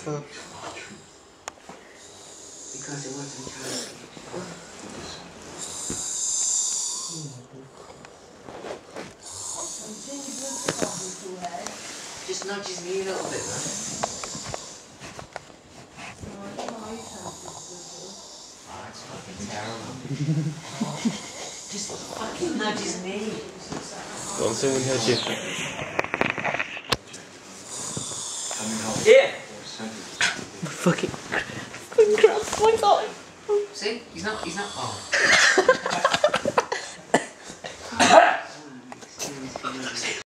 for? Because it wasn't charity. Just nudges me a little bit, man. Oh, that's fucking terrible. Just fucking nudges me. Go on, someone nudge you. Yeah! Fucking crap, oh my god. See? He's not, oh.